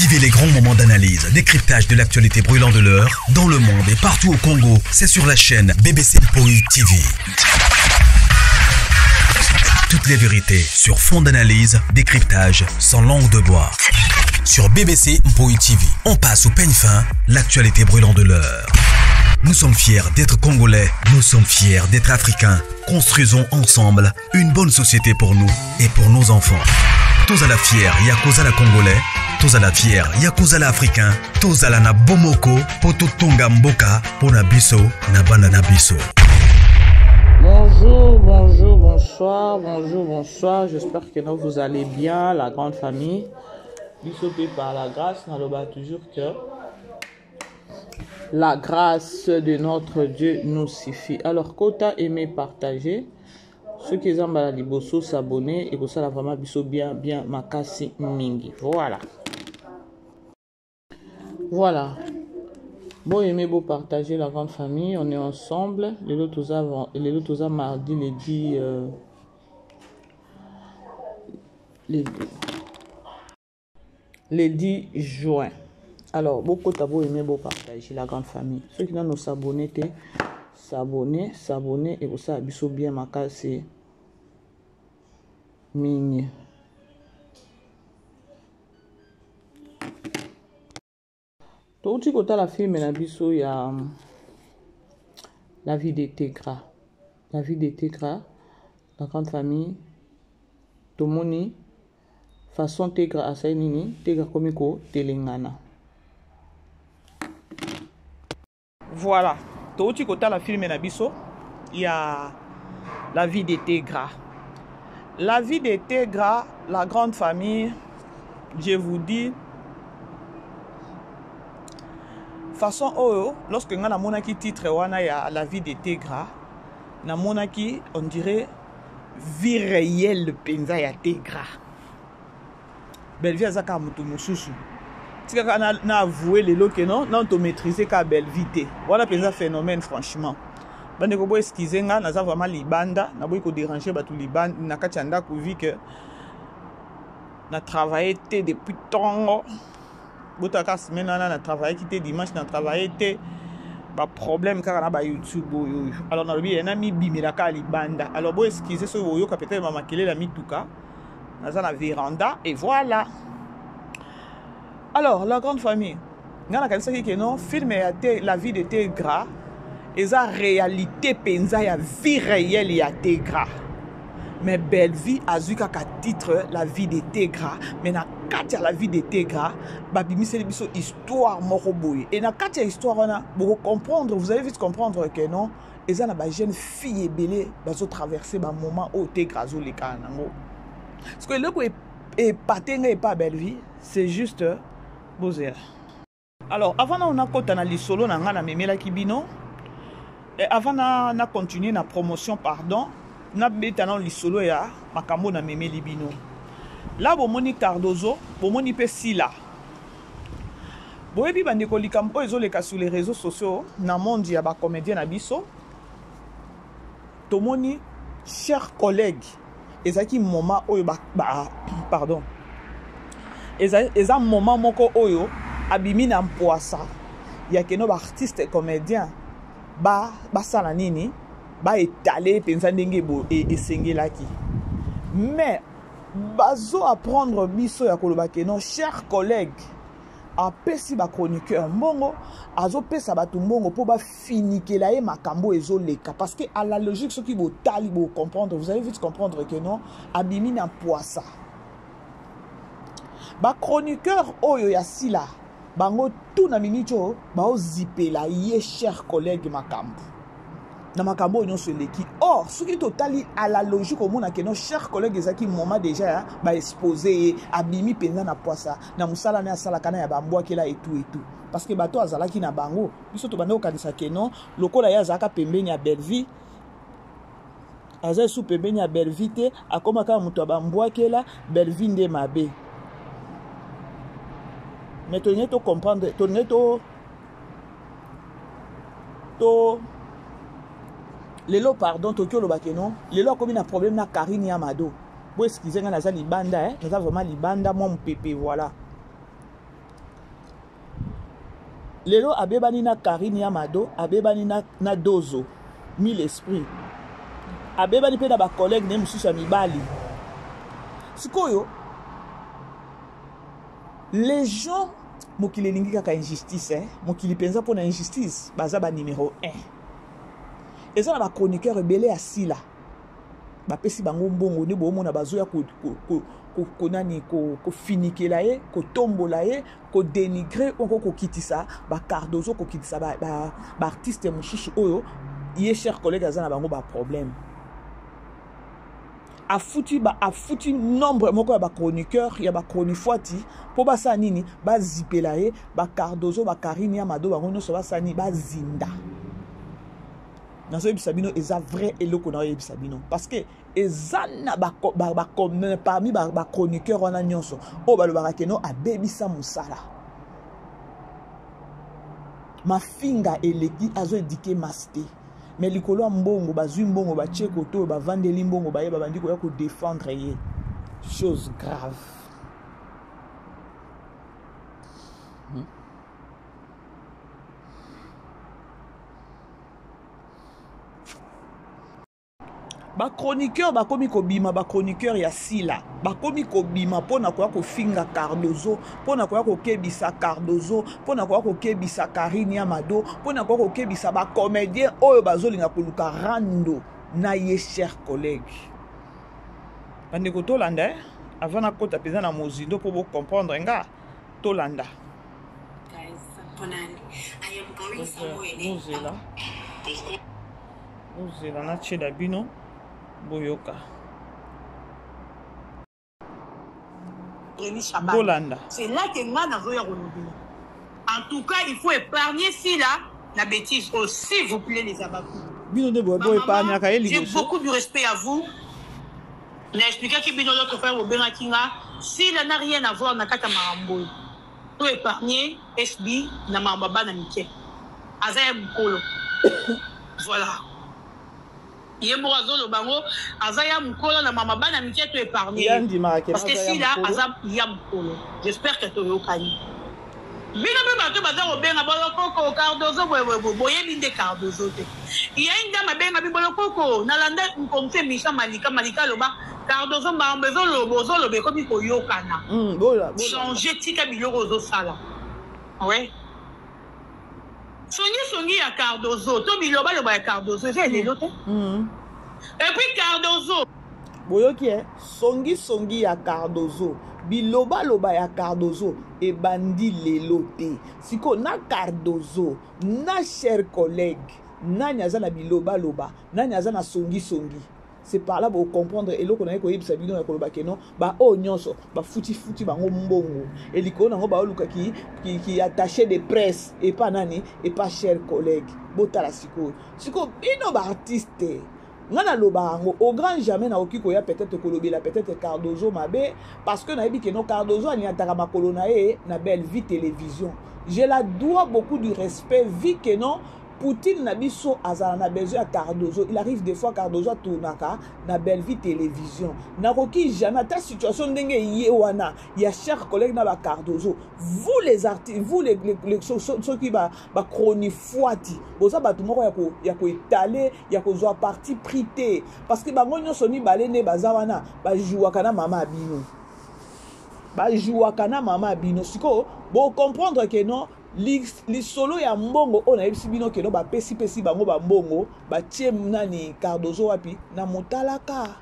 Vivez les grands moments d'analyse, décryptage de l'actualité brûlante de l'heure, dans le monde et partout au Congo. C'est sur la chaîne BBC Mpoï TV. Toutes les vérités sur fond d'analyse, décryptage, sans langue de bois. Sur BBC Mpoï TV, on passe au peigne fin, l'actualité brûlante de l'heure. Nous sommes fiers d'être Congolais, nous sommes fiers d'être Africains. Construisons ensemble une bonne société pour nous et pour nos enfants. Tous à la fière, Yakozala Congolais. Tous à la fière, Yakozala Africain. Tous à la na Bomoko, Poto Tonga Mboka, Pona Biso, Nabana Nabiso. Bonjour, bonjour, bonsoir, bonjour, bonsoir. J'espère que vous allez bien, la grande famille. Bisopé par la grâce, n'aloba toujours que la grâce de notre Dieu nous suffit. Alors, quota aimer, partager. Ceux qui ont la liboso, s'abonner et que ça la vraiment biso bien makasi mingi. Voilà. Voilà. Bon aimer, beau partager la grande famille. On est ensemble. Les autres mardi, les 10 juin. Alors, beaucoup d'abord aimer, beau partager la grande famille. Ceux qui n'ont pas s'abonner, s'abonner et que ça biso bien makasi mingi. Tout ce que la film na biso il y a la vie de Tegra. La vie de Tegra, la grande famille. Tomoni façon Tegra asainini, Tegra komiko telengana. Voilà. Tout ce que la film na biso il y a la vie de Tegra. La vie de Tegra, la grande famille, je vous dis, façon oh, lorsque on a monaki titre wana ya la vie de Tegra, na monaki on dirait vie réelle penza ya Tegra. Belle vie azaka mutu mususu. Tika na avouer les lots que non to maîtriser ka belle vie. Voilà penza phénomène franchement. Bande ko boy excuser nga na za vraiment libanda na boy ko déranger batu libanda na kachanda ko vu que na travaillé depuis tongo botaka semaine na travaillé qui dimanche na travaillé ba problème car na ba YouTube yo. Alors na lobi na mi bimira ka libanda. Alors boy excuser so yo ka peut-être mama kele la mituka na za na véranda et voilà. Alors la grande famille ngana kanisa ki non film la vie de Tegra. Et la réalité penza ya vie réelle ya Tegra. Mais belle vie a vu qu'à titre la vie de Tegra. Mais na katia la vie de Tegra, babimi c'est biso histoire moroboy. Et na katia histoire on a pour comprendre, vous allez vite comprendre que non, et ça na ba jeune fille belé bazo traverser ba moment au Tegra zo le kanango. Parce que le ko est patenga et pas belle vie, c'est juste bozer. Alors avant on a kota na lisolo na ngana memela kibino. Et avant de continuer la promotion, pardon, na betana lisolo ya makambo na meme libino. Là bomoni Cardozo, bomoni pe Sila. Boyebi bandeko likambo ezoleka sur les réseaux sociaux na monde ya ba comédien na biso. Tomoni chers collègues, ezaki moment oyo pardon. Eza moment moko oyo abimi na mpoasa. Ya keno ba artiste comédien ba sala nini ba étaler penza ndenge bo esengelaki mais bazo apprendre biso ya koloba ke non chers collègues apesi ba chroniqueur mbongo azo pesa batu mbongo po ba finikela ye makambo ezoleka parce que à la logique ce qui bo tali bo comprendre vous allez vite comprendre que non abimi na poisa ba chroniqueur oyo ya Sila bango tout na minicho ba ozipela ye chers collègues makambo na makambo nyon seleki or ce qui totali à la logique au monde que nos chers collègues ezaki moment déjà ba exposer abimi penza na poisa na musala na sala kana ya bambwa kela et tout parce que bato azalaki na bango biso to bande okanisa ke non lokola ya zaka pembeni ya Belleville aza sous pembeni ya Belleville te akoma ka muto bambwa kela Belleville nde mabe. Mais tu n'es pas comprendre, tu n'es pas lelo pardon Tokyo lo bakeno lelo comme un problème na Karine Yamado. Bon excusez nga naza libanda naza vraiment libanda moi mon pépé voilà. lelo abebani na Karine Yamado, abebani na Dozo, mille esprits. Abebani pe na ba collègue ne mususu ya mibali. Sikoyo, les gens mokili lingi kaka injustice, mokili penza pour na injustice, baza ba numéro 1. Eza na ba chroniqueur rebelle asila. Ba pesi bango mbongo ne bo mona bazoya ko nani ko finikela ye, ko tombola ye, ko dénigrer ou ko kitisa, ba Cardozo ko kitisa ba artiste mususu oyo, ye cher collègue azana bango ba problème. A foutu nombre moko ya ba chroniqueur, ya ba chronifuati, po ba sa nini, ba zipela ye, ba Cardozo, ba Karine Yamado, bango nyonso ba sa ni ba zinda. Nazo yebisabino eza vrai eloko na yebisabino parce que eza na parmi ba chroniqueur wana nyonso o balobaka keno abebisa musala mafinga eleki azo edike maste mais likolo mbongo bazwi mbongo ba cheko to ba vandeli mbongo ba yeba bandi ko ya ko défendre ye chose grave. Ba chroniqueur bakomi kobima ba chroniqueur ya sila bakomi kobima pona kwa ko finga Cardozo pona kwa ko kebisa Cardozo pona kwa ko kebisa Karine Yamado pona kwa ko kebisa ba comédien oyo bazolinga koluka rando na ye cher collègue bande ko tolanda avant na kota peza na mozindo pour vous comprendre nga tolanda guys Ponani I am going somewhere Nous na cheda bino Boyoka. Bolanda. C'est là que moi n'avons rien. En tout cas, il faut épargner si là la bêtise. Oh, s'il vous plaît, les abakou. J'ai beaucoup de respect à vous. Il a expliqué que Bino l'autre frère au Benakinga, s'il n'a rien à voir, n'a qu'à Marambo. Tout épargner, SB, n'a Mambaba, n'a Miké. Azaya Mukolo. Voilà. Yeborazo le bango azaya mukolo na mama bana mikie to épargner parce que si là azam yam mukolo j'espère que to yokani bino be bato baza obenga bolokoko Cardozo boye binde Cardozo te il y a une dame benga bi bolokoko na landa nkomse misha malika loba Cardozo mbambezo lobozo lobe ko bi ko yokana changer tika biloko zo sala ouais Songi ya Cardozo, to biloba ya Cardozo, c'est les autres. Et puis Cardozo. Boyoki songi ya Cardozo, biloba ya Cardozo et bandi lelote. Siko na Cardozo, na cher collègue, na nyaza na biloba na nyaza na songi. C'est par là pour comprendre et l'autre ko yebisa bino ya koloba keno ba o nyonso ba futi bango mbongo et liko nango ba oluka qui attaché de presse et pas nani et pas cher collègue botala siko bino ba artiste ngana loba ngo au grand jamais na okiko ya peut-être kolobela peut-être Cardozo mabe parce que na yebi keno Cardozo ani ataka makolo na ye na Belle Vie télévision je la dois beaucoup du respect vu que non Poutine na biso azala na besoin à Cardozo. Il arrive des fois Cardozo a tournaka na Belle Vie télévision. Na koki jamais ta situation ndenge yewana. Ya cher collègue na ba Cardozo. Vous les artistes, vous les ceux qui ba chronifuati. Boza batu moko ya ko étaler, ya ko zo parti prité parce que bango nyonso ni balene bazawana ba jouaka na mama abino. Ba jouaka na mama abino. Siko bo comprendre que non li solo ya mbongo ona yebisi bino keno ba pesi bango ba mbongo ba tie nani Cardozo wapi na motalaka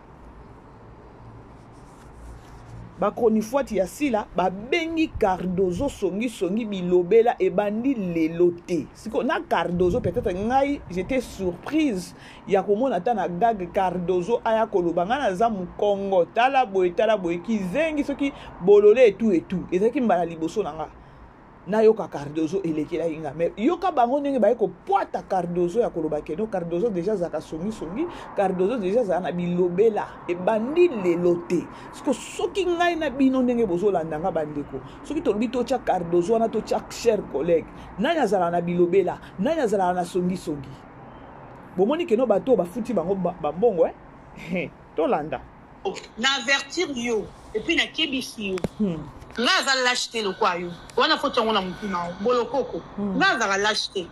ba chronifuati ya sila ba bengi Cardozo songi bilobela e bandi lelote siko na Cardozo peut-être ngai j'étais surprise ya komona ta na gag Cardozo aya koloba ngana za mukongo tala boy kizengi soki bolole et tout ezaki mbala liboso nanga na yoka Cardozo elekela inga mais yoka bango ndenge ba ko poata Cardozo ya koloba keno Cardozo déjà zaka songi Cardozo déjà za na bilobela e bandi lelote soki ngai na bino ndenge bozolanda nga bandeko soki tolobi to cha Cardozo na to cha cher collègue nanya zala na bilobela nanya zala na songi bomoni keno bato bafuti bango bambongo to landa na avertir yo et puis na kebisi yo nga za lâcheté le quoi yo wana faut tongo na mutu na bolokoko nga za lâcheté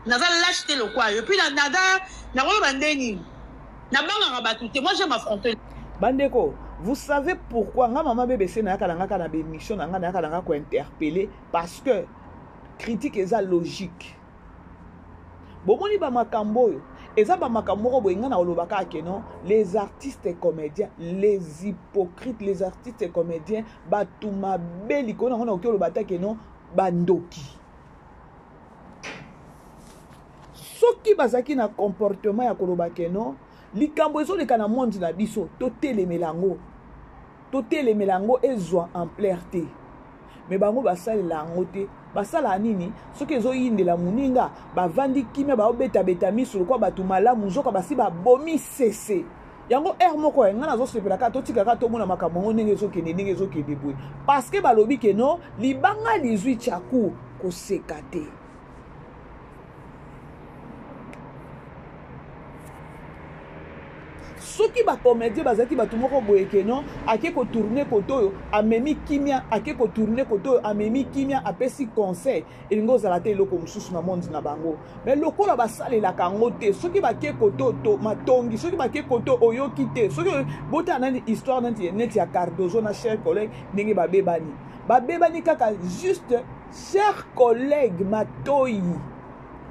naza lâcheté le quoi yo puis na ko bandeni na banga batu te moi j'aime affronter bandeko. Vous savez pourquoi nga maman BBC na yakalanga kana be mission na nga na yakalanga ko interpeller parce que critique eza logique. Bomoni ba makambo yo eza ba makambo ko boinga na olobaka keno les artistes et comédiens, les hypocrites, les artistes et comédiens batuma beli ko na ngona okoloba ta keno bandoki. Soki bazaki na comportement ya koloba keno likambo ezo leka na monde na biso totelemelango ezwa en clarté mais bango basalela yango te basala nini soki ezoyindela moninga bavandi kimia baobeta miso lokwa bato malamu nzoka basi babomi sese yango air moko nga nazosepelaka totikaka tomona makambo yango ndenge ezokende boye parce que balobi ke no libanga 18 chaku koseka te. Soki ba comédien bazaki batu moko boye keno ake ko tourner koto amemi kimia ake ko tourner koto amemi kimia apesi conseil elingo zalate loko mususu na monde na bango mais lokola basalela kango te soki bake koto to matongi soki bake koto oyoki te soki bota nani histoire net ya Cardozo na cher collègue ndenge babebani kaka juste cher collègue matoyi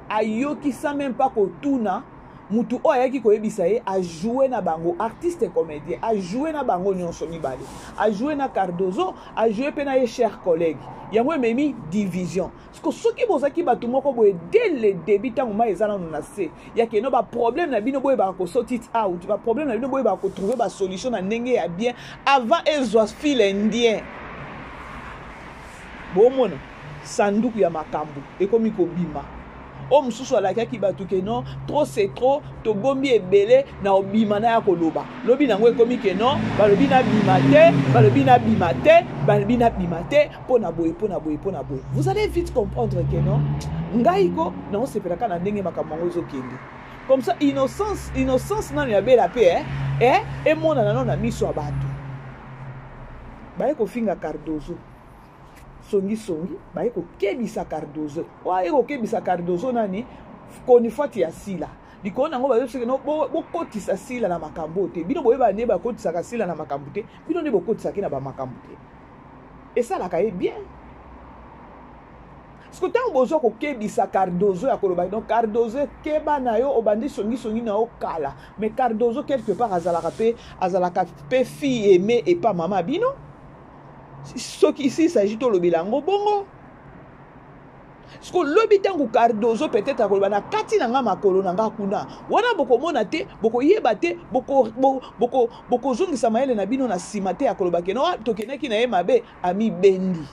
ayoki sa même pas kotuna mutu oyaki koyebisa ye a joué na bango artiste et comédien a joué na bango nyonso mibale a joué na Cardozo a joué pe na ye cher collègue yango ememi division parce que soki bozaki batu moko boye dès le début tango ma ezana na se ya keno ba problème na bino boye ba ko sortir out ba problème na bino boye ba ko trouver ba solution na ndenge ya bien avant ezwa fil indien bomona sanduku ya makambo ekomi ko bima o mususu alakaki batu keno trop c'est trop to bombi ebele na obima na ya koloba lobi nango ekomi keno balobi na bima te pona boye vous allez vite comprendre keno ngai ko na osepelaka na ndenge makambo ngo ezokende comme ça innocence nani ya bela pe et mona na miso ya bato baye kofinga Cardozo songi baye ko kebisa Cardozo waye ko kebisa Cardozo nani koni fati ya sila likona ngo bazo no bokotisa sila na makambo te bino boye ba ne ba kotisa ka sila na makambo te bino ne bokotisa ke na ba makambo te et ça la kaye bien parce que tant bozo ko kebisa Cardozo ya koloba donc Cardozo keba na yo obandi songi na okala mais Cardozo quelque part azalaka pe fille aimée et pas maman bino. Ce qui ici s'agit de l'obilango bongo. Parce que l'obitango Cardozo peut-être à Kolbana kati nanga makolo nanga kuna. Wana boko monate, boko yebate, boko zongi samaele na bino na simate à Kolbake no tokeneki na emabe ami bendi.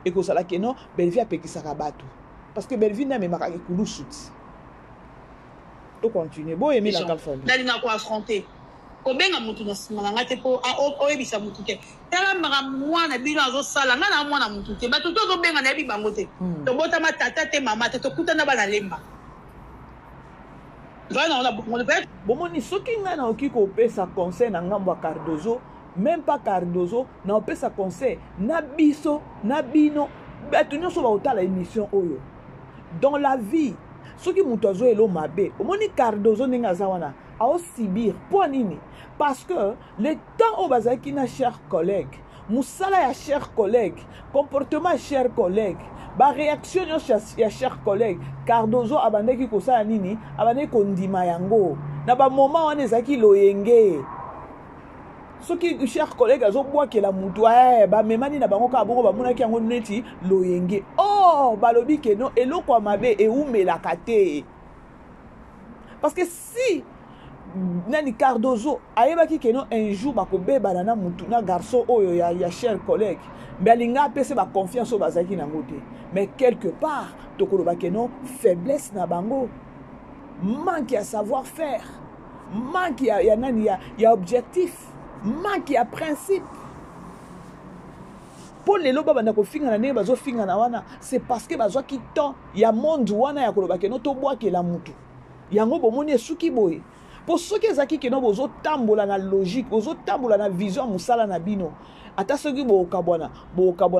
Et que ça la keno Belvi a pekisa kabatu. Parce que Belvi n'a même pas kulusuti. To continue. Bo aimer la calfone. Dali na ko affronter. Obenga mutu na simanga te po oyebisa mutu te tala mwana bino azosala nga na mwana mutu te bato tozobenga na yebi bango te tobotama tata te mama te tokutana bana lemba bomoni soki nga na oki kopesa conseil na ngambo ya Cardozo même pas Cardozo na opesa conseil na biso na bino bato nyonso baotala émission oyo dans la vie soki mutu azo elo mabe omoni Cardozo ndenge aza wana ao subir pour nini parce que le temps au bazaki na cher collègue musala ya cher collègue comportement ya cher collègue ba réaction ya cher collègue Cardozo abandaki kosala nini abandaki kondima yango na ba moment wana ezaki loyenge soki cher collègue azobwakela mutu ba memani na bango ka bongo bamonaki yango neti loyenge balobi ke no eloko ya mabe eumelaka te parce que si nani Cardozo ayebaki keno un jour bakobebana na mutu na garçon oyo ya cher collègue mais alinga apese ba confiance o bazaki nango te mais quelque part tokoloba keno faiblesse na bango manque ya savoir faire manque ya nani ya objectif manque ya principe pour les loba bana ko finga na ne bazo finga na wana c'est parce que bazwaki temps ya monde wana ya koloba keno to bwakela mutu yango bomoni esuki boye Pour ceux qui ont qui bozo tambola na logique, bozo tambola na vision musala na bino. Ata soki bo kabwana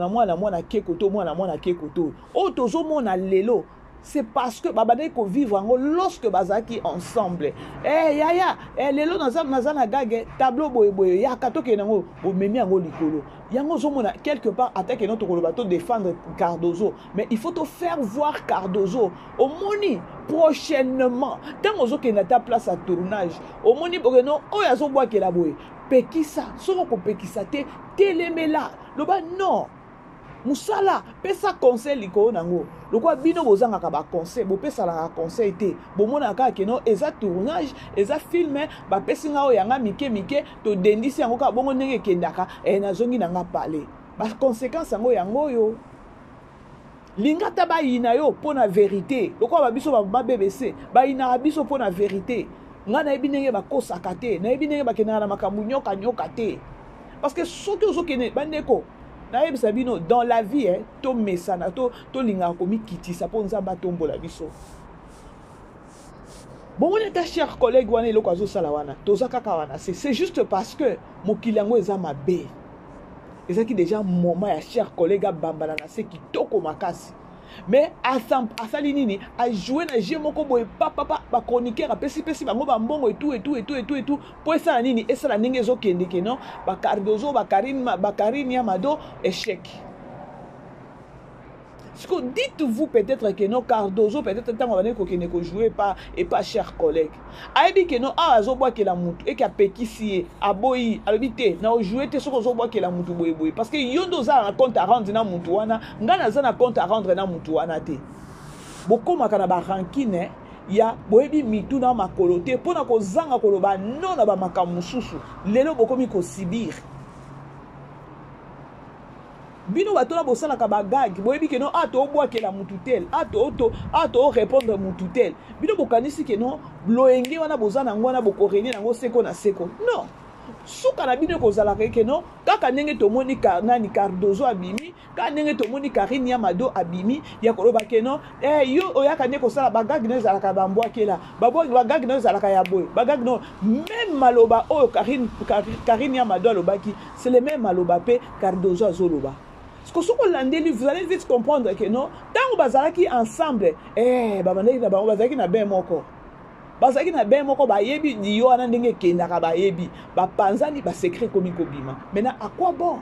mwana kekoto mwana kekoto. O tozo mona lelo. C'est parce que babade ko vivre en lorsque bazaki ensemble. Yaya, lelo nazana gage tableau boye ya katoke nango bo memi yango likolo. Yango zo mona quelque part attaque notre bateau défendre Cardozo, mais il faut te faire voir Cardozo au moni prochainement. Tant ozo ke na ta place à tournage, au moni bogeno o yazo boa ke la boye. Pekisa, soko ko pekisa te telemela. Loba non. Musala, pesa conseil liko nango. Lokwa bino bozanga ka ba conseil, bo pesa la conseil te. Bo mona ka keno eza tournage, eza filme, ba pesinga o yanga mike to dendisi yango ka bongo ndenge kendaka na zongi nanga parler. Ba conséquence yango yo. Linga taba ina yo pona vérité. Lokwa ba biso ba BBC, ba ina biso pona vérité. Nga na ebinenge ba kosaka te, na ebinenge ba kenana na makambu nyoka te. Parce que soki ozokene bandeko Sabino, dans la vie, to mesana, to linga komi kiti, ça peut nous abattre la biso. Bon, on est cher collègue, wane lo kwazo salawana, tozaka kawana. C'est juste parce que mon kilango est ma bé. Et ça qui déjà moment ya cher collègue bambala na c'est qui toko makasi. Mais à salinini à jouer na jeu moko boy papa ba chroniqueur a pesi bango ba mbongo et tout pour ça nini et ça la ninge zo kende ke non ba Cardozo ba Karine Yamado échec. Ce que dites-vous peut-être que non Cardozo peut-être tant on va ko kene ko jouer pas et pas cher collègue. Aibi que non azo boa ke la mutu et ka pekisi aboyi albité na jouer te soko zo boa ke la mutu boy parce que yondo za na compte à rendre na mutu wana ngana za na compte à rendre na mutu wana te. Boko makana ba rankine ya boyebi mitu na makolo te pona ko zanga koloba non na ba makamususu lelo boko mi ko sibir. Bino batola bosala ka bagag boyebi ke no ato obwa ke la mututel ato répondre mututel bino bokanisi ke no loenge wana bozana ngwana bokoreni nango seko na seko non suka na bino kozala ke no kaka ndenge tomoni nani Cardozo abimi ka ndenge tomoni Karine Yamado abimi ya koloba ke no yo oyaka ndeko sala bagag no zala ka bambwa ke la bagag no zala ka ya boy bagag no même maloba o Karine Yamado alobaki c'est le même maloba pe Cardozo azoloba. Parce que vous allez vite comprendre que non, tant que bazalaki ensemble, babandeki na bango bazalaki na ben moko. Bazalaki na ben moko ba yebi diyo ana ndenge kendaka ba yebi, ba panzani ba secret komi kobima. Maintenant à quoi bon?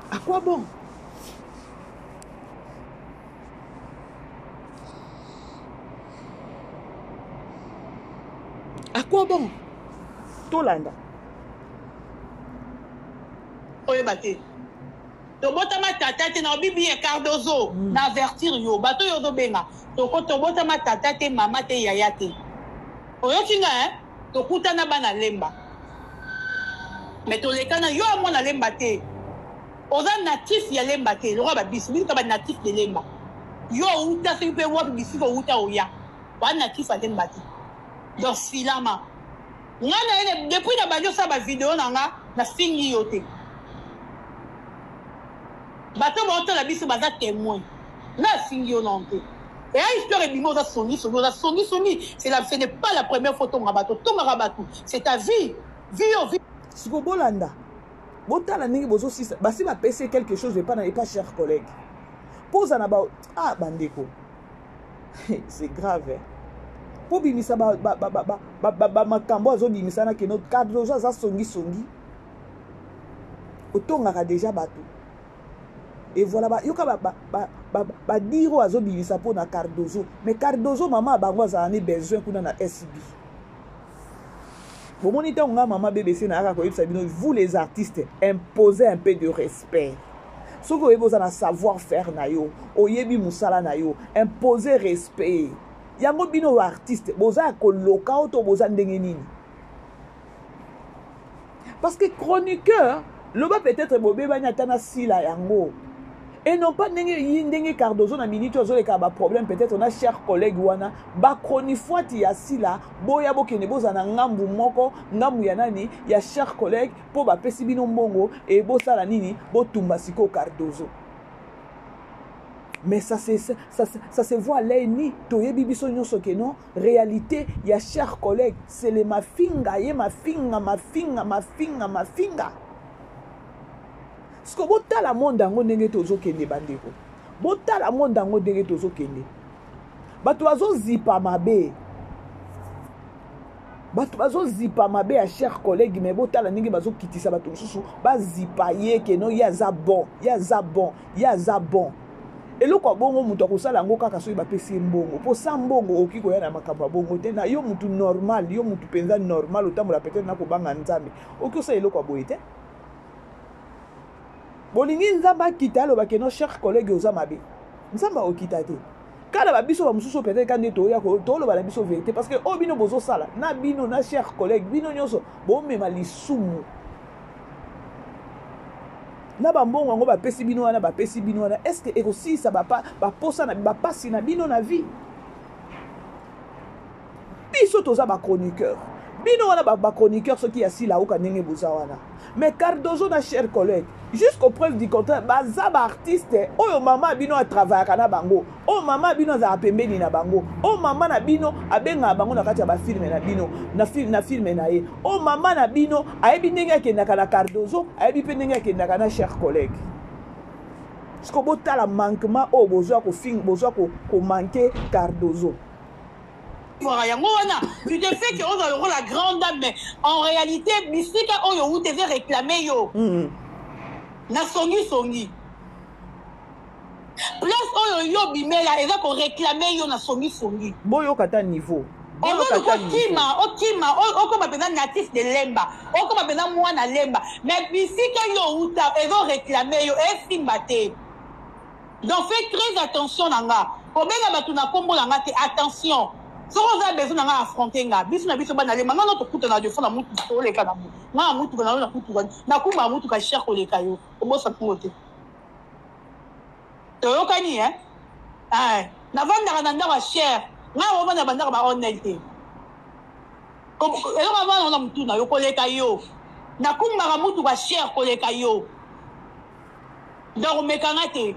À quoi bon? À quoi bon? Tolanda. Oye bate. To botama tata te na bibi e Cardozo na avertir yo bato yo do benga. To ko to botama tata te mama te yaya te. Oyo kinga to kutana bana lemba. Mais to lekana yo amona lemba te. Oza natif ya lemba te, lo ba bisbi ka ba natif de lemba. Yo uta se pe wa bisi ko uta oya. Ba natif a lemba te. Donc filama. Ngana ene depuis na bajo sa ba vidéo nanga na singi yo te. Bato monte la biso baza témoin. Na singi yo non te. Et la histoire est bimo za songi. Ce n'est pas la première fois ton rabato. Ton rabato, c'est ta vie. Vie. Siko bolanda. Botala ningi bozo si basi ba pese quelque chose de pas cher collègue. Pose na ba bandeko. C'est grave. Po bimisa ba makambo azo bimisa na ke notre cadre za songi. Otonga ka déjà bato. Et voilà, yoka ba diro azo bimisa po na Cardozo. Mais Cardozo maman bango za ani besoin kuna na SB. Bon monita nga maman BBC na aka ko sabino vous les artistes imposez un peu de respect. Ce que vous avez savoir faire na yo, oyebi musala na yo, imposez respect. Yango bino artiste boza ko loka auto boza ndenge nini. Parce que chroniqueur, loba peut-être bobé banya tana sila yango. Et non pas ndenge Cardozo na minute ozo le ka ba problème peut-être on a cher collègue wana ba chronifuati ya sila boya bokene boza na ngambu moko ngambu ya nani ya cher collègue po ba pesi bino mbongo et bo sala nini bo tumba siko Cardozo. Mais ça se voit là ni toye bibiso nyonso ke non réalité ya chers collègues c'est les mafinga ye mafinga ce que botala monde ngo ndenge tozokende bandeko botala monde ngo ndenge tozokende bato bazozipa mabe ya chers collègues mais botala ndenge bazokitisa bato mosusu bazipa ye ke non ya za bon eloko bongo mutu akosala yango kaka soki bapesi mbongo po sa mbongo oki koya na makambo ya bongo te na yo mutu normal yo mutu penza normal otambola peut-être na kobanga nzambe oki osala eloko boye te bolingi nzambe akita alobake no cher collègue oza mabe nzambe okita te kala babiso bamosusu peut-être kande toya toloba na biso vérité parce que o bino bozosala na bino na cher collègue bino nyonso bomema lisumu na bambongo yango bapesi bino wana est-ce que ekosisa baposa na bapasi na bino na vie biso toza bachroniqueur bino wana bachroniqueur soki ya sila oka ndenge boza wana mais Cardozo na cher collègue jusqu'au preuve du contraire baza baartiste oyo mama bino atravaillaka na bango oyo mama bino azala pembeni na bango oyo mama na bino abengaka bango na kati ya bafilme na bino na filme na ye oyo mama na bino ayebi ndenge akendaka na Cardozo ayebi mpe ndenge akendaka na cher collègue siko botala manquement oyo bozwa komanke Cardozo. Tu te fais que on a la grande dame, mais en réalité, Mystique, on te fait réclamer yo. Na songi. Plus yo bimela, et là qu'on réclamait yo na songi. Boyo kata niveau. On comme appelle natif de Lemba, on comme appelle moi na Lemba, mais Mystique yo uta, et vont réclamer yo, et simbate. Donc faites très attention nanga. Combien la batuna combo nanga, attention. Si on a besoin d'affronter nga, biso na biso banale, manga no tokuta na defo na mutu to leka na mu. Na mutu na kutu na kuma mutu ka cher ko leka yo. Obosa kuote. To yokani na vanda na ndaba cher. Na o vanda banda ba honnêteté. Comme elo ba vanda na mutu na yo ko leka yo. Na kuma mutu ka cher ko leka yo. Donc mekangate.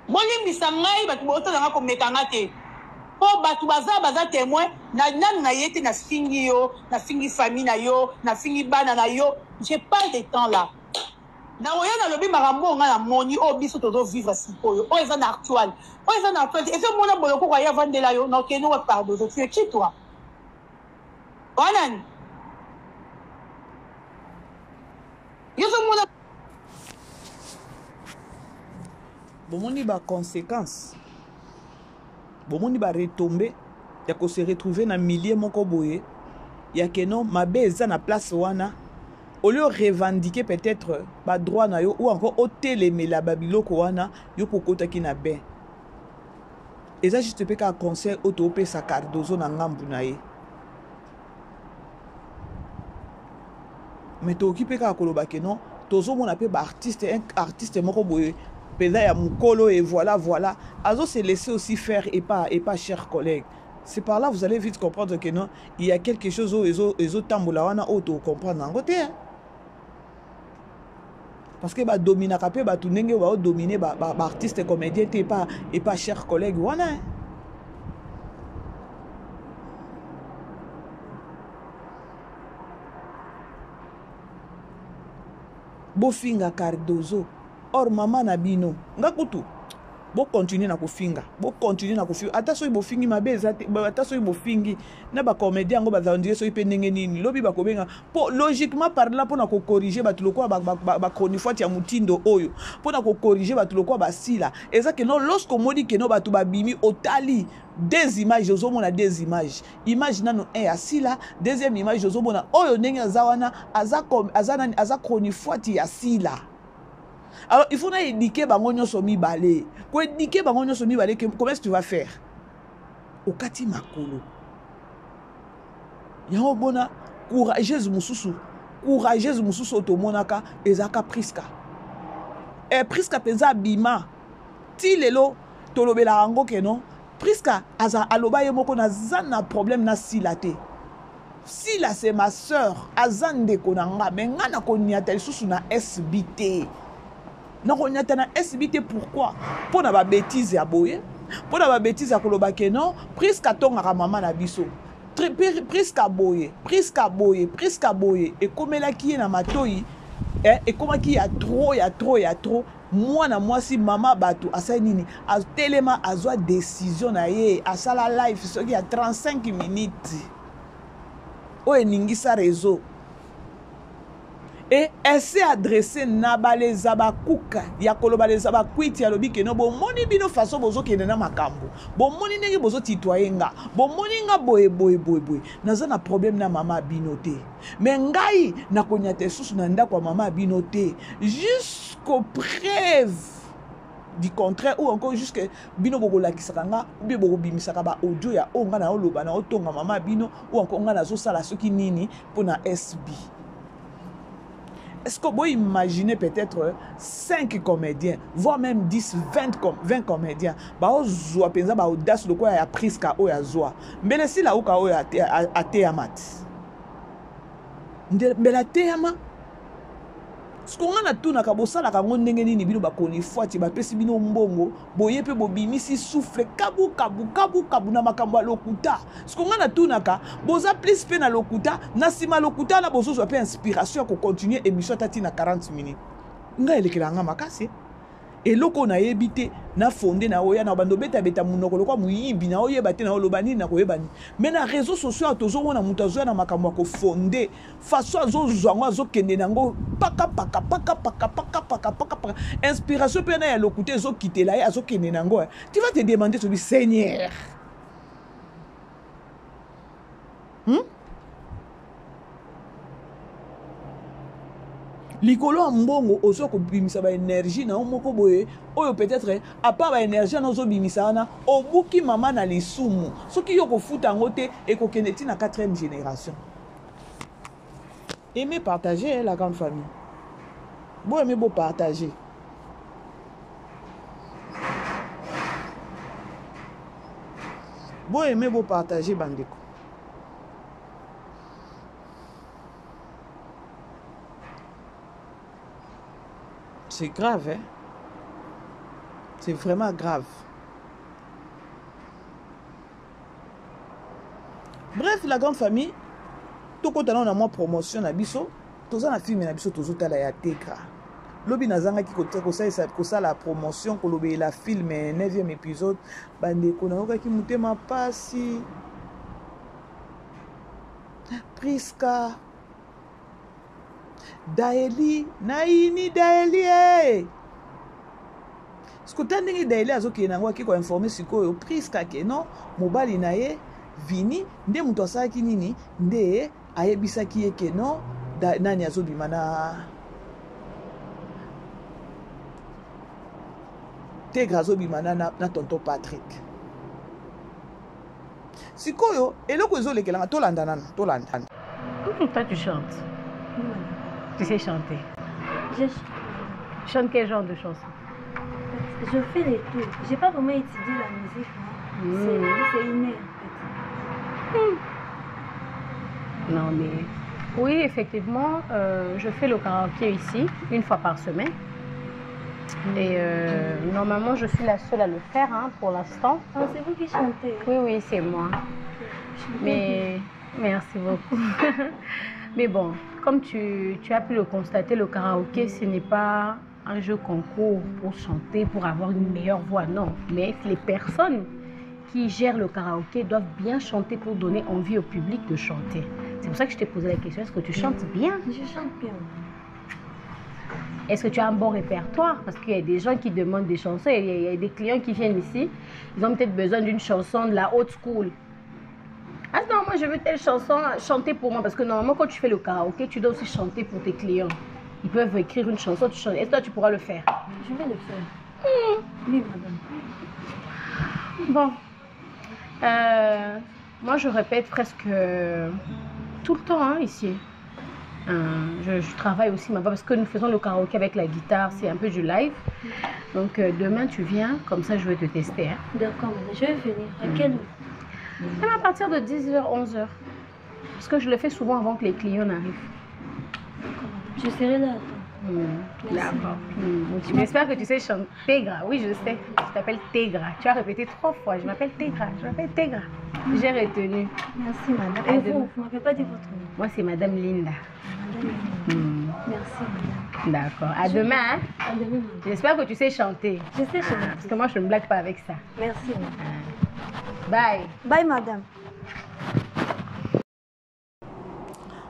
Moni bisangai batu bota na ko mekangate. Oh, batu baza témoin na yete na fingi yo na fingi famille na yo na fingi bana na yo j'ai pas de temps là na oya na lobi marambo nga na moni o biso tozo vivre sikoyo o eza na actuel et ce mona boloko kwa ya vandela yo na okeno wa pardon tu es qui toi onan yo ce mona bomoni ba conséquences bomoni ba retomber ya ko se retrouver na milieu moko boye ya que non mabe eza na place wana au lieu revendiquer peut-être ba droit na yo ou encore otelemela babiloko wana yo kokota ki na ben eza juste pe ka conseil auto pe sa Cardozo na ngambu na ye mais to okipe ka koloba que non tozo mona pe ba artiste moko boye pesa ya mukolo et voilà azo se laisser aussi faire et pas chers collègues. C'est par là vous allez vite comprendre que non il y a quelque chose où ezo tambola wana auto comprendre en côté parce que ba domina kapé ba tunenge ba dominer ba artiste comédien et pas chers collègues wana bofinga Cardozo. Or mama na bino ngakutu bo continuer na kofinga ata so bo fingi mabeza ata so bo fingi na ba comédien ngo bazandie so ipendenge nini lobi ba kobenga po logiquement par là pour na ko corriger ba tuloko ba chroniqueur ya mutindo oyo pour na ko corriger ba tuloko ba sila eza que non lorsque modi que non ba tu ba bimi otali des images ozomona des images image nano un ya sila deuxième image ozomona oyo ndenge azawana aza chroniqueur ya sila. Alors il faut éduquer bango nyonso mibale. Pour éduquer bango nyonso mibale, comment est-ce que tu vas faire? Okati makolo. Yango bona courageuse mususu otomonaka ezaka Priska. Priska penza bima. Ti lelo tolobela rango ke non. Priska aza aloba ye moko na zana problème na silate. Sila c'est ma sœur azande konanga mais ngana koniata lisusu na SBT. nakonyata na SBT pourquoi pour na ba bêtise ya boye pour na ba bêtise ya koloba ke non presque tongaka mama na biso presque boye ekomelaki ye na matoi ekomaki ya trop mwana mwasi mama bato asali nini atelema azwa décision na ye asala live soki ya 35 minutes oyo eningisa réseau et elle s'est adressée na baleza bakuka ya koloba leza bakwiti ya lobi keno bomoni bino façon bozo kende na makambo bomoni ndenge bozo titoyer nga bomoni nga boye naza na problème na mama bino te mais ngai na konyate susu na ndako mama bino te jusqu'au preuve du contraire ou encore jusque bino bokolakisaka nga ou bien bokobimisaka ba audio ya onga na oloba na otonga mama bino ou encore nga nazo sala soki nini pona SB. Est-ce que vous imaginez peut-être 5 comédiens, voire même 10, 20 comédiens, vous avez audace de quoi il y a pris ou ya zoa. Mais si la ouka ou ya teamat. Mais la teama. Ce qu'on a tout na kabosa la kango ndenge nini bino bakoni fuati ba pesi bino mbongo boye pe bobimisi souffle kabu na makambo lokuta. Ce qu'on a tout naka boza plus pe na lokuta na sima lokuta na bozo zo pe inspiration ko continuer émission tati na 40 minutes. Nga elekela nga makasi. Eloko na yebite na fondé na oya na bando beta munoko lokwa muyibi na oyeba te na olobani na koyeba ni mais na réseaux sociaux tozo wona mutazo na makambo ko fondé façon zo zwango zo kende nango paka inspiration pe na ya lokuté zo kitela ya zo kende nango tu vas te demander to bi Seigneur likolo mbongo ozo ko bimisa ba énergie na moko boye oyo peut-être à part ba énergie na ozo bimisa na obuki mama na lisumu soki yo ko futa ngote e ko keneti na 4e génération. Aimez partager la grande famille. Bon aimer beau partager. Bon aimer beau partager bandeko. C'est grave, hein? C'est vraiment grave. Bref, la grande famille, tout quand on a moins promotion à biso, tout ça na film na biso tout ça la ya tekra. Lobi nazanga ki kote ko ça la promotion ko lobi la film 9e épisode bande ko na oka ki mutema pasi. Priska Daeli, naini Daeli eh. Skuta ndenge Daeli azoki nango ki ko informer sikoyo Priska ke non mobali na ye vini nde muto asaki nini nde ayebisaki ye ke non nani azobima na Tegra azobima na tonton Patrick. Sikoyo eloko ezolekelanga tolanda. Toi tu chantes. Tu sais chanter. Je chante quel genre de chanson? Je fais les tout. J'ai pas vraiment étudié la musique. C'est inné en fait. Non mais oui effectivement je fais le karaoké ici une fois par semaine. Et normalement je suis la seule à le faire hein, pour l'instant. Ah, c'est vous qui chantez? Oui c'est moi. Mais merci beaucoup. Mais bon, comme tu as pu le constater, le karaoké, ce n'est pas un jeu concours pour chanter, pour avoir une meilleure voix, non. Mais les personnes qui gèrent le karaoké doivent bien chanter pour donner envie au public de chanter. C'est pour ça que je t'ai posé la question, est-ce que tu chantes bien? Je chante bien. Est-ce que tu as un bon répertoire? Parce qu'il y a des gens qui demandent des chansons, il y a des clients qui viennent ici, ils ont peut-être besoin d'une chanson de la haute school. Ah non, moi je veux telle chanson chanter pour moi parce que normalement quand tu fais le karaoké, tu dois aussi chanter pour tes clients. Ils peuvent écrire une chanson, tu chantes. Est-ce que toi tu pourras le faire? Je vais le faire. Oui, madame. Bon. Moi je répète presque tout le temps hein, ici. Je travaille aussi ma voix parce que nous faisons le karaoké avec la guitare, c'est un peu du live. Donc demain tu viens, comme ça je vais te tester. Hein. D'accord, je vais venir. À quelle heure? Même à partir de 10h, 11h. Parce que je le fais souvent avant que les clients n'arrivent. Je serai là. D'accord. J'espère que tu sais chanter Tegra. Oui, je sais. Je t'appelle Tegra. Tu as répété 3 fois. Je m'appelle Tegra. Je m'appelle Tegra. J'ai retenu. Merci, madame. Et vous ne m'avez pas dit votre nom? Moi, c'est Madame Linda. Merci, madame. D'accord. À demain. Hein? À demain, madame. J'espère que tu sais chanter. Je sais chanter. Parce que moi, je ne blague pas avec ça. Merci, madame. Bye. Bye, madame.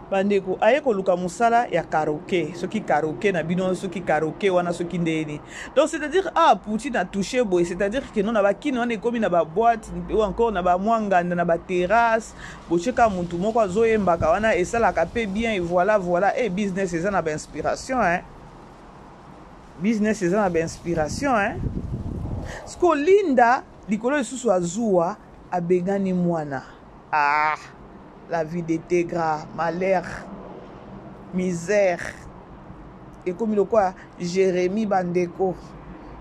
Bandeko aye koluka musala ya karaoké soki karaoké na bino soki karaoké wana soki ndeni donc c'est-à-dire Poutine a touché boy c'est-à-dire que non na ba kini on est comme na ba boîte ou encore na ba mwanganda na ba terrasse bocheka muntu moko azoyembaka wana esalaka pe bien et voilà et business eza na ba inspiration hein business eza na ba inspiration hein sko Linda likolo lisusu azua abengani mwana la vie de Tegra, malheur, misère. Et comme il quoi, Jérémie Bandeko.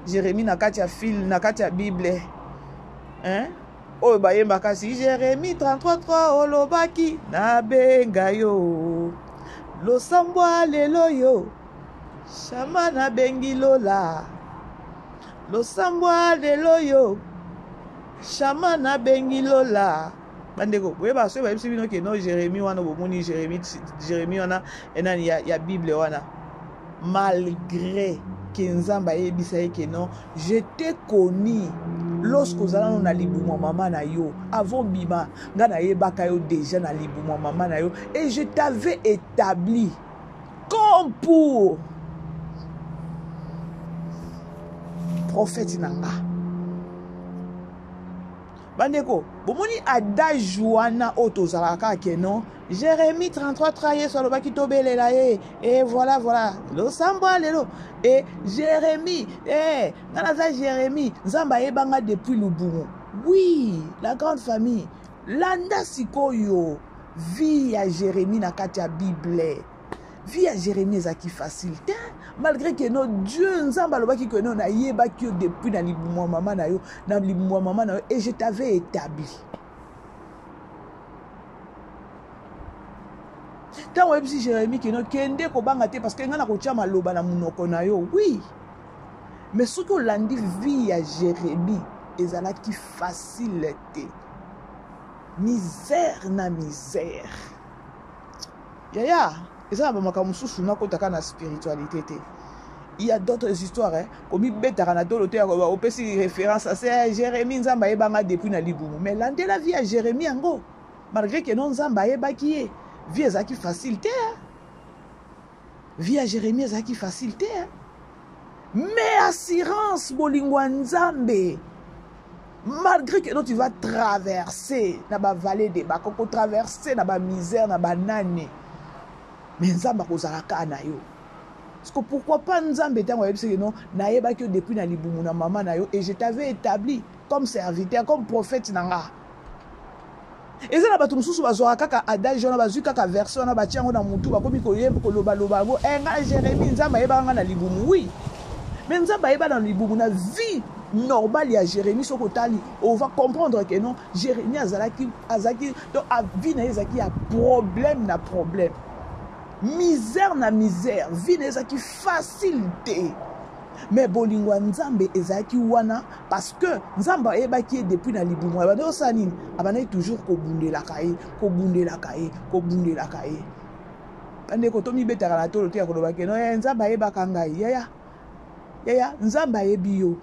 Jérémie nakatia fil, nakatia Bible. Hein? Oh, bah, yembakasi. Jérémie 33:3, olobaki. Na bengayo. Lo sambwa lelo yo. Shama na bengi lola. Lo sambwa lelo yo. Shama na bengi lola. Bandeko, oui, parce que si vous non Jérémie wana bomoni Jérémie wana enani ya Bible wana malgré que nzamba yebisa que non je t'ai connu lorsque ozala na libumu maman na yo avant bima nga na yebaka yo déjà na libumu maman na yo et je t'avais établi comme pour prophète nanga. Bandeko, bomoni adage wana otozalaka ke non Jérémie 33:3 yeso alobaki tobelela ye et voilà lo samba lelo et Jérémie nganaza Jérémie nzamba yebanga depuis lubumu. Oui, la grande famille landa sikoyo vie à Jérémie na kati ya Bible. Vie à Jérémie ezaki facilité malgré que non Dieu nzamba lobaki que non na yebaki depuis na libumu maman na yo na libumu maman na yo et je t'avais établi. Tant web si Jérémie que non kende ko banga te parce que ngana ko tia maloba na munoko na yo. Oui. Mais ce que landi vie à Jérémie ezalaki facilité. Misère na misère. Yaya et ça, na spiritualité. Il y a d'autres histoires, hein. Comme il y référence à Jérémie Nzamba Ebanga depuis na libumu. Mais l'ande la vie à Jérémie Ango. Malgré que non Nzamba Eba qui est. Vie ezaki facilité. Vie à Jérémie ezaki facilité. Mais assurance Bolingwa Nzambe. Malgré que non tu vas traverser na ba vallée de Bakoko, traverser na ba misère, na ba nane. Mais Nzamba kozalaka na yo. Parce que pourquoi pas Nzambe tango yebisi non na yeba que depuis na libumu na maman na yo et je t'avais établi comme serviteur comme prophète nanga. Et ça na batu mususu bazwa kaka adage na bazwi kaka version na batiango na mutu bakomi koyeba koloba loba ngo nga Jérémie Nzamba yeba nga na libumu. Oui. Mais Nzamba yeba dans libumu na vie normal ya Jérémie sokotali on va comprendre que non Jérémie azaki donc a vie na ezaki ya problème na problème. Misère na misère, vie ezaki facilité. Mais bolingwa Nzambe ezaki wana parce que Nzamba ebaki depuis na libumu. Abana osani, abana toujours ko bundela kae. Ande ko tomi betaka na tolo te ya koloba ke no Nzamba ebaka ngai. Yaya, Nzamba ebiyo.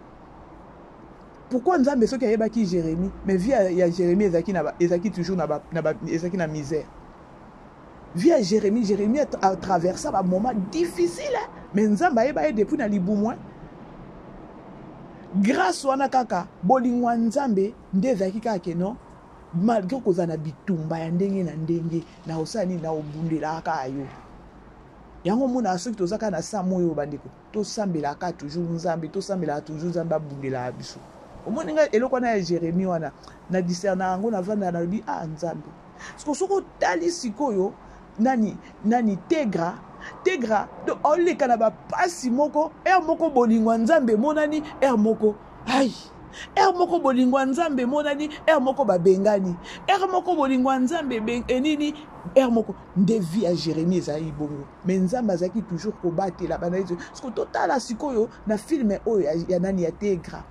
Pourquoi Nzambe soki ebaki Jérémie, mais vie ya Jérémie ezaki toujours ezaki na misère. Vie à Jérémie a traversé un moment difficile. Mais Nzamba eba depuis na libumu. Grâce wana kaka bolingwa Nzambe ndezaki kaka non malgré kozana bitumba ya ndenge na ndenge na osani na obundela kaka yo. Yango mona soki tozaka na samoyo bandeko. To sambelaka toujours Nzambe, to sambelaka toujours Nzamba bundela biso. Omoninga eloko na Jérémie wana na discerna ngo na vanda na bi Nzambe. Soko tali sikoyo nani Tegra do ole kana ba pasi moko moko bolingwa Nzambe monani moko ai moko bolingwa Nzambe monani moko babengani moko bolingwa Nzambe enini moko nde vie ya Jérémie ezali bongo mais nzambe azaki toujours kobatela bana yesu parce que totala sikoyo na filme oyo ya nani ya Tegra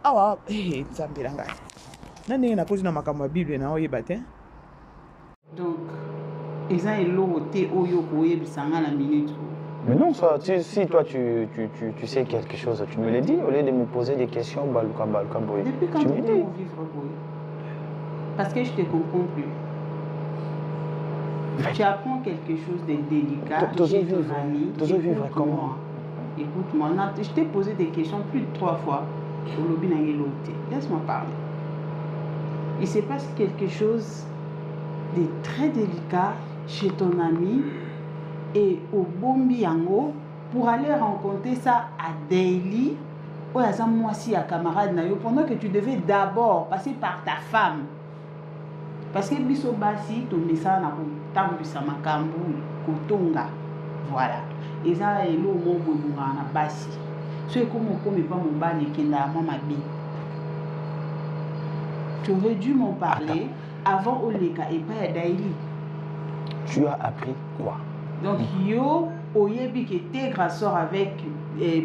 awa nzambe na ngai na ndenge nakozi na makambo ya Bible na oyeba te donc eza eloko te oyo koyebisanga na minute. Mais non, ça, si toi tu sais quelque chose, tu me le dis au lieu de me poser des questions. Depuis quand tu me dis vivre, parce que je te comprends plus. Tu apprends quelque chose de délicat chez ton ami. Toujours vivre comment? Écoute-moi, je t'ai posé des questions plus de 3 fois. Laisse-moi parler. Il se passe quelque chose de très délicat chez ton ami. Et au Bombi Yango, pour aller rencontrer ça à Daily, ou à ça moi aussi à camarade Nayo, pendant que tu devais d'abord passer par ta femme. Parce que biso basi to message na kutambisa makambu kotonga. Voilà. Et ça est lo mo bonga na basi. So comme pas mon bali qui na mama bi. Tu aurais dû m'en parler avant Oleka et pas à Daily. Tu as appris quoi? Donc, yo, oyebi que Tegra sort avec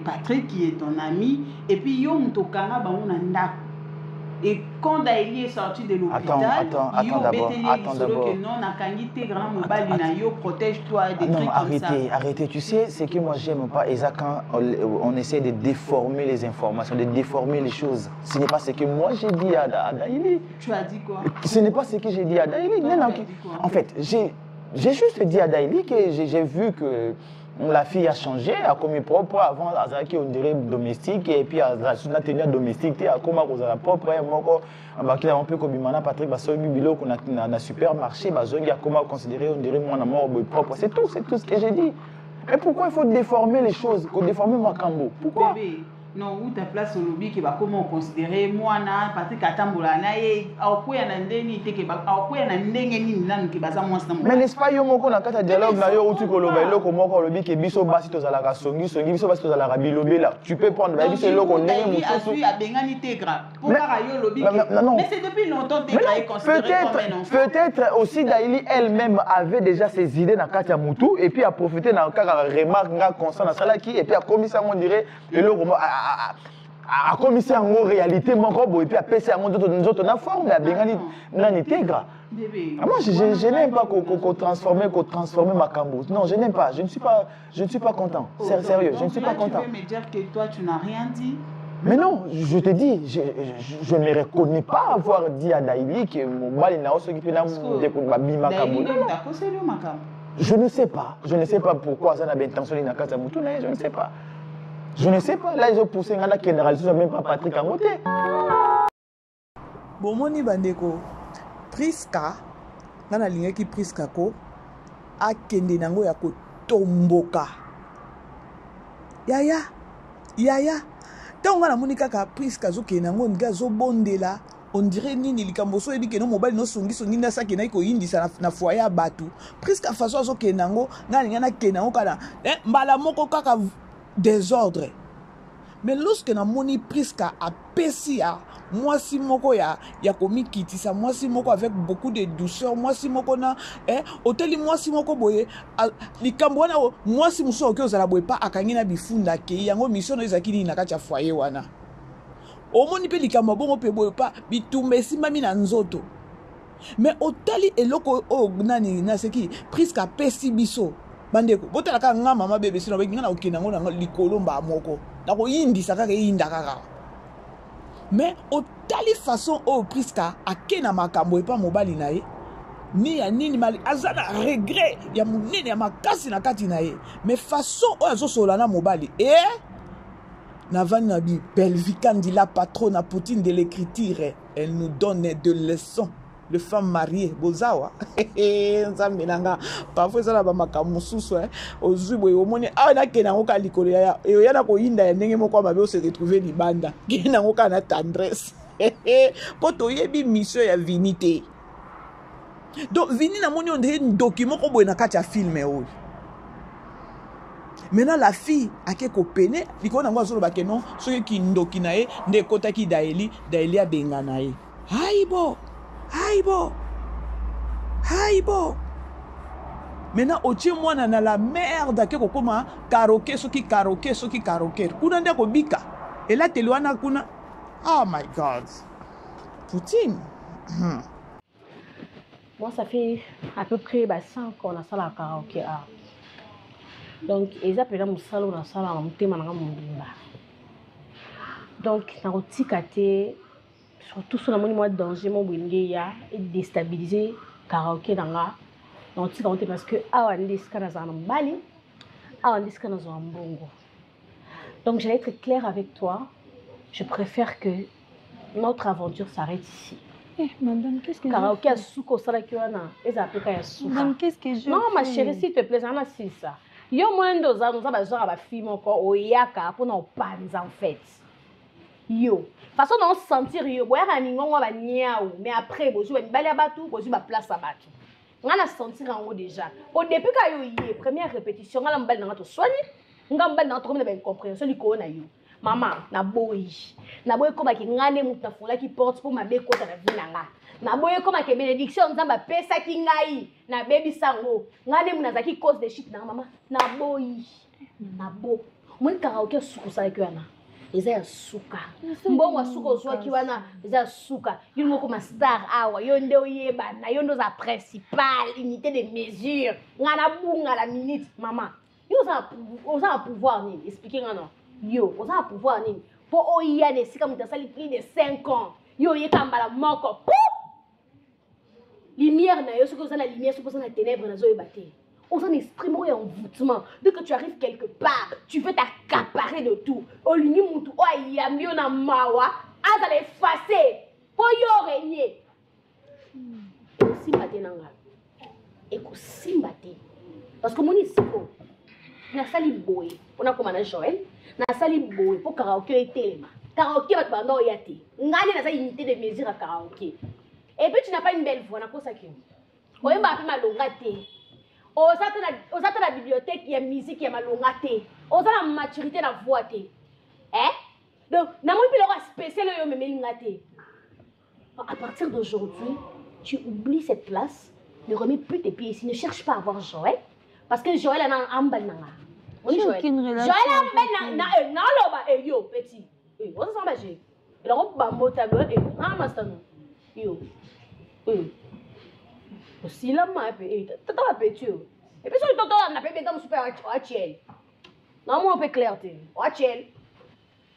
Patrick qui est ton ami, et puis yo mutokanga bangonanda. Et quand Daily est sorti de l'hôpital, attends d'abord. Que non, nakangi Tegra mobile na yo protège-toi des trucs comme ça. Arrêtez. Tu sais, ce que moi j'aime pas, Eza, quand on essaie de déformer les informations, de déformer les choses. Ce n'est pas ce que moi j'ai dit à Daily. Tu as dit quoi? Ce n'est pas ce que j'ai dit à Daily. Non, en fait, j'ai juste dit à Daily que j'ai vu que la fille a changé, a commis propre avant, on dirait domestique, et puis elle a tenu domestique, elle a commis propre, on peut comme Patrick, on a un supermarché, on a considéré, on dirait mon amour propre. C'est tout ce que j'ai dit. Mais pourquoi il faut déformer les choses, déformer ma cambo? Pourquoi? Bébé. Non, où ta place au lobby qui va comment considérer moi na Patrick Atambola na ye akoya na ndeni te ke ba akoya na ndenge nini nanu ke baza moi na moi. Mais n'est-ce pas yo moko na kata dialogue na yo uti ko loba eloko moko lobby ke biso basi tozala ka songi biso basi tozala ka bilobe là. Tu peux prendre ba biso eloko ndenge mususu. Oui, a bengani Tegra. Pourquoi yo lobby? Mais c'est depuis longtemps Tegra est considéré comme un enfant. Peut-être aussi Daily elle-même avait déjà ses idées na kata mutu et puis a profité na kaka remarque nga constant na sala qui et puis a commis ça on dirait eloko a commis ça en réalité mon robot et puis a passé à mon autre na forme la bengani nani Tegra. Moi je n'aime pas qu'on transformer ma cambo. Non, je n'aime pas, je ne suis pas content. C'est sérieux, je ne suis pas content. Tu veux me dire que toi tu n'as rien dit? Mais non, je te dis, je ne me reconnais pas avoir dit à Daily que mon mal n'a pas s'occupé de ma cambo. Je ne sais pas pourquoi ça n'a pas intention de nakata mutu na, je ne sais pas. Je ne sais pas, là ils ont poussé ngana généralisation même pas Patrick en côté. Bon moni bandeko Priska ngana lingeki Priska ko akende nango ya ko tomboka. Yaya. Tant ngana moni kaka Priska zo ke nango nga zo bondela. On dirait nini likambo so ebi ke no mobile no songi na saki na ko yindisa na foyer batu. Priska façon zo ke nango ngana kenango kana mbala moko kaka désordre. Mais lorsque na moni Priska a pesi a moi si moko ya komi kitisa moi si moko avec beaucoup de douceur moi si moko na hôtel moi si moko boye likambo na moi si muso ke ozala boye pa akangi na bifunda ke yango mission no ezakini na kati ya foyer wana omoni pe likambo bongo pe boye pa bitumesi mami na nzoto. Mais hôtel eloko nani na seki Priska pesi biso bandeko botala ka nga mama bébé sino bengi na okina ngo na likolo mba moko na ko yindisa kaka yinda kaka. Mais au tali façon au Priska akena makambo epa mobali na ye ni ya nini mali azana regret ya munene ya makasi na kati na ye mais façon o azo solana mobali Navani Nabi Bellevue Kandi la patronne à Poutine de l'écriture elle nous donne de leçons. Les femmes mariées, bozawa. Nzambelanga. Parfois ça la ba makamususu ozubwe omoni na kena ngoka likolo ya yana ko yinda ya ndenge moko mabe se retrouver libanda. Kena ngoka na tendresse. Poto yebi mission ya vinité. Donc vini na moni on dirait un document ko boye na kati ya film oyo. Maintenant la fille a quelque peine, likolo na ngo azolo ba kenon soki ki ndoki na ye nde kota ki Daily a benga na ye. Haibo. Maintenant, otie moi na la merde ke kokoma karaoke soki karaoke. Kuna nde ko bika. Et là te loana kuna. Oh my God. Poutine. Moi, ça fait à peu près 5 ans na sala karaoke. Donc, ils appellent mon salon na sala na mutema na mubimba. Donc, na rotikate surtout sur la monument de danger mon bringeya et déstabiliser karaoke dans parce que donc j'allais être claire avec toi, je préfère que notre aventure s'arrête ici. Madame, qu'est-ce que karaoke je fais? Madame, qu'est-ce que je non fais? ma chérie, s'il te plaît, ça c'est ça. Yo moins nous avons ma fille encore au yaka pour nous panza en fait. Yo façon d'en sentir yo boya kaningo ba niaou mais après bozu ba bali abatu bozu ba place abatu. On a senti en haut déjà. Au début, quand il y a première répétition, on a mbali na to soigner. On a mbali na to comme une compréhension du ko na yo. Maman, na boy ko ba ki ngane muta fola ki porte pour ma be ko ta na vie na nga. Na boy ko ba ke bénédiction nzamba pesa ki ngai na baby sango. Ngane mu na zaki cause de shit na maman. Na boy. Na bo. Mon karaoke suku sa ki wana. Eza ya suka. Mbongo wa suka ozwa ki wana eza ya suka. Yo ngoko ma star awa yo nde oyeba na yo ndo za principal unité de mesure. Ngana bunga la minute maman. Yo oza pouvoir ni expliquer ngana. Yo oza pouvoir ni po oya de sika mutasali plus de 5 ans. Yo yekamba la moko. Lumière na yo ce que oza la lumière ce que oza na ténèbres na zo yebate. On s'en exprime en envoûtement. Dès que tu arrives quelque part, tu veux t'accaparer de tout. Au lieu moutou, oh yamio na mawa, à d'aller effacer. Pour y régner. Et aussi maté nanga. Et aussi maté. Parce que mon ici, na sali boy. On a commandé Joël. Na sali boy pour karaoke et téléma. Karaoke va te bando yate. Ngani na sa unité de mesure à karaoke. Et puis tu n'as pas une belle voix, na quoi ça qui? On va appeler ma longate. Aux autres la bibliothèque, il y a musique, il y a malongate. Aux autres la maturité, la voix. Hein? Donc, n'a pas le spécial, à partir d'aujourd'hui, tu oublies cette place, ne remets plus tes pieds ici, ne cherche pas à voir Joël, parce que Joël a un bal. J'ai aucune relation. Joël a un bal. Non, yo, petit. On s'en va, j'ai. Il a un bambou tabou, et un master. Yo. Si la main est tata petit. Et puis sur le tonton on a fait comme super Achel. Non moi on peut clarté. Achel.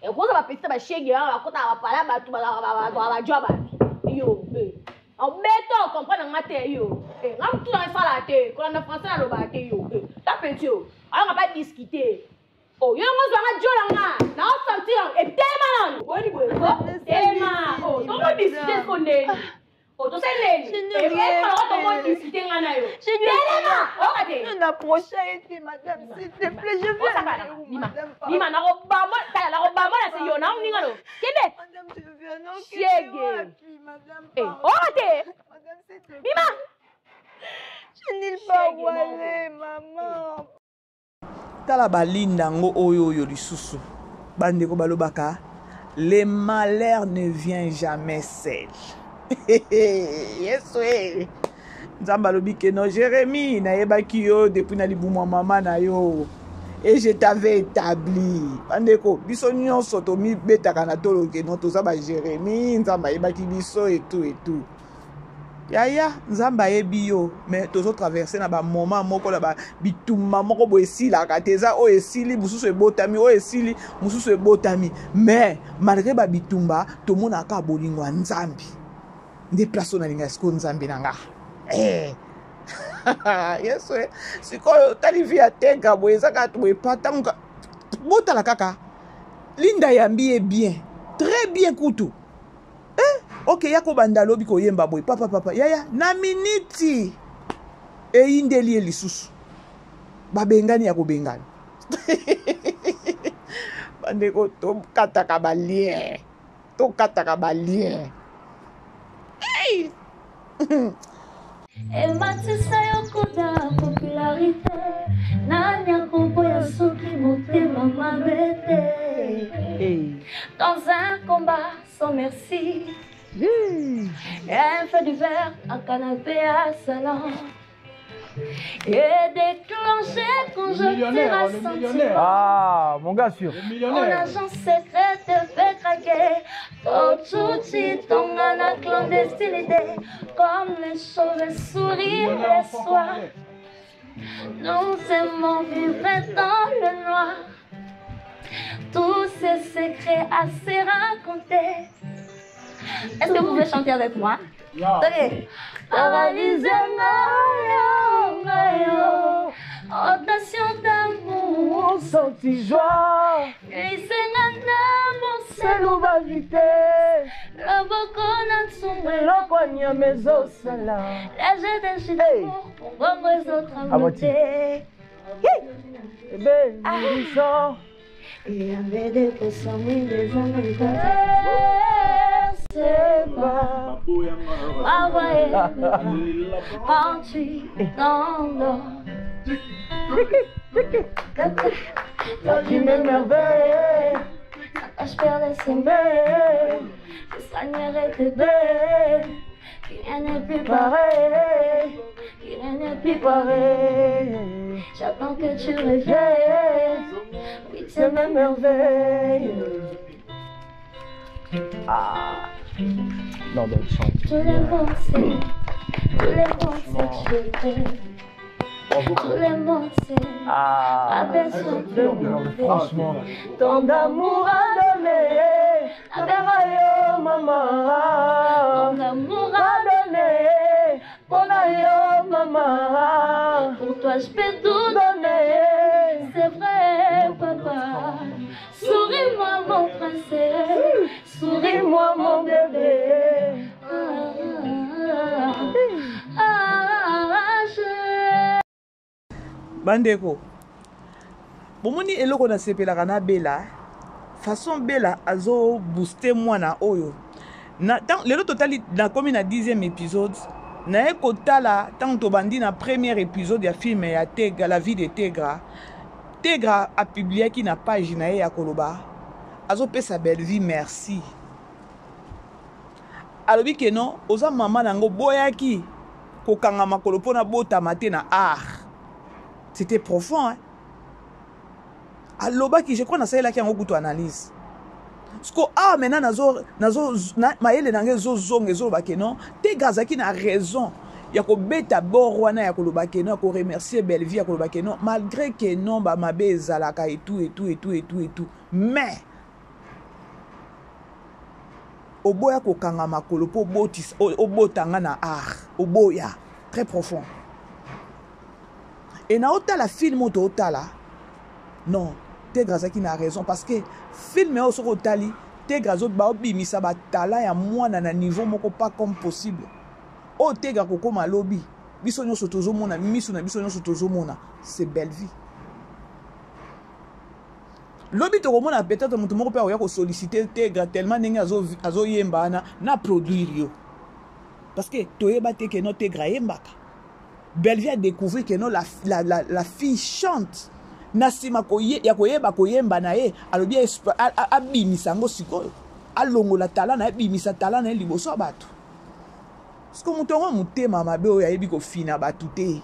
Et quand ça va petit ba chege on va kota va parler ba tout ba job. Yo. En béton comprendre ngate yo. Ngam tout dans ça la té. Quand on français na lo ba té yo. Ta petit yo. On va pas discuter. Oh, yo ngo zwa jola nga. Na on sentir et tellement. Woni bo. Tellement. Oh, donc on discuter ko ndeni. Oh, tu sais les. Et puis on discuter ngana yo. La prochaine, madame, s'il te plaît, je veux aller où, madame. Lima na robamo, la robamo la c'est yo na on ngalo. Québec. Madame, je veux non. Chiege. Madame. Eh, orate. Madame, s'il te plaît. Lima. Je n'ai pas où aller, maman. Tala balinda ngo oyo lisusu. Bandeko balobaka, les malheurs ne viennent jamais seuls. Yes oui. Nzamba lobi ke non Jérémie na yebaki yo depuis na libumu mama na yo. Et je t'avais établi. Bandeko biso nyonso to mi betaka na tolo ke non to za ba Jérémie nzamba yebaki biso et tout. Yaya nzamba yebi yo mais tozo traverser na ba moment moko la ba bituma moko bo esila kateza o esili mususu ebotami o esili mususu ebotami mais malgré ba bitumba to mona ka bolingo nzambi nde place na linga sko nzambi nanga yes we sikoyo tali via tenga bo ezaka to epata muka botala kaka linda yambi bien très bien kutu ok yako bandalo biko yemba boy papa yaya na miniti indeli elisusu babengani yako bengani bandeko to kataka balien hey Elle m'a dit ça yoko da popularité Nanya kombo ya soki motema mabete Dans un combat sans merci Un feu du verre, un canapé à salon et déclenché quand je t'ai ressenti. Ah, mon gars sûr. Mon agent secret te fait craquer. Tout ton la clandestinité, comme les chauves-souris les soirs. Nous aimons vivre dans le noir. Tous ces secrets à se raconter. Est-ce que vous pouvez chanter avec moi? Ok. Paralysé, rotation d'amour, senti joie. Glissé mon seul ou vérité. Le bocona sombre, le poignet mes os là. Léger des chiffres pour vendre les autres à beauté. Il y avait des personnes, oui, des Américains. C'est pas envoyé parti dans l'eau. Qui m'émerveille, je perdais ses mains, je soignerais tes belles. Rien n'est plus pareil, rien n'est plus pareil. J'attends que tu reviennes, oui, c'est ma merveille. Ah, non, donc chante. Tous les pensées que je t'aime. Tous les mots, c'est abaissant de mon franchement, tant d'amour à donner. Adarayo, maman. Tant d'amour à donner. Ponayo, maman. Pour toi, je peux tout donner. C'est vrai, papa. Souris-moi, mon princesse. Souris-moi, mon bébé. Bandeko bomoni eloko na sepelaka na Bella façon Bella azo booster mwana oyo na lelo totali na komi na 10e épisode na ekotala tant tobandi na premier épisode ya film ya Tegra, la vie de Tegra. Tegra a publié ki na page na ye ya koloba azo pesa belle vie merci alobi ke non oza mama nango boyaki kokanga makolo pona botama te na art. C'était profond, hein. Alors, je crois que c'est là qu'il y a beaucoup d'analyse. Parce que, maintenant, maïle nange zo zong zo bake non. Te gazaki na raison. Ya ko beta borwana ya ko lobake non, ko remercier belle vie ya ko lobake non, malgré que non ba mabe ezalaka et tout. Mais oboya ko kanga makolo po botis obotanga na art. Oboya très profond. Et na otala film oto otala non Tegra zaki na raison parce que film o soko otali Tegra zot ba obimisa ba tala ya mwana na niveau moko pas comme possible o Tegra kokoma lobi biso nyonso tozomona miso na biso nyonso tozomona c'est belle vie lobi tokomona peut-être mutu moko pe oya ko solliciter Tegra tellement ndenge azo yemba na produire yo parce que toyeba te ke no Tegra yembaka. Bellevie a découvert que non, la fille chante. Nasima koye ya koyeba koyemba na ye alobi abimisa ngo sikoyo alongo la talana abimisa talana liboso bato. Parce que mutongo mutema mabe oyo ayebi ko fina batu te.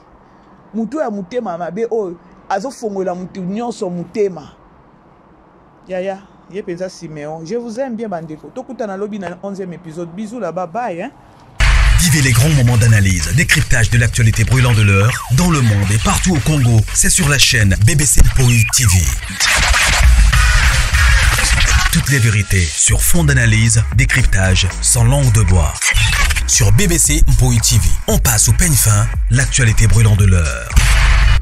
Muto ya mutema mabe oyo azo fongola mutu nyonso mutema. Yaya, ye penza Siméon. Je vous aime bien bandeko. Tokuta na lobi na 11e épisode. Bisous là-bas, bye hein. Vivez les grands moments d'analyse, décryptage de l'actualité brûlante de l'heure, dans le monde et partout au Congo. C'est sur la chaîne BBC Mpoi TV. Toutes les vérités sur fond d'analyse, décryptage sans langue de bois. Sur BBC Mpoi TV, on passe au peigne fin, l'actualité brûlante de l'heure.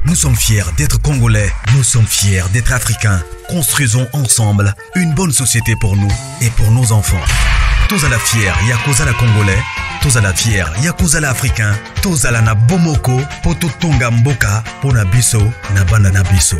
Nous sommes fiers d'être Congolais, nous sommes fiers d'être Africains. Construisons ensemble une bonne société pour nous et pour nos enfants. Tous à la fière, Yakoza la Congolais. Tous à la fière, Yakuza la Africain, tous à la na Bomoko, Poto Tonga Mboka, Pona Biso, na Banda na Biso.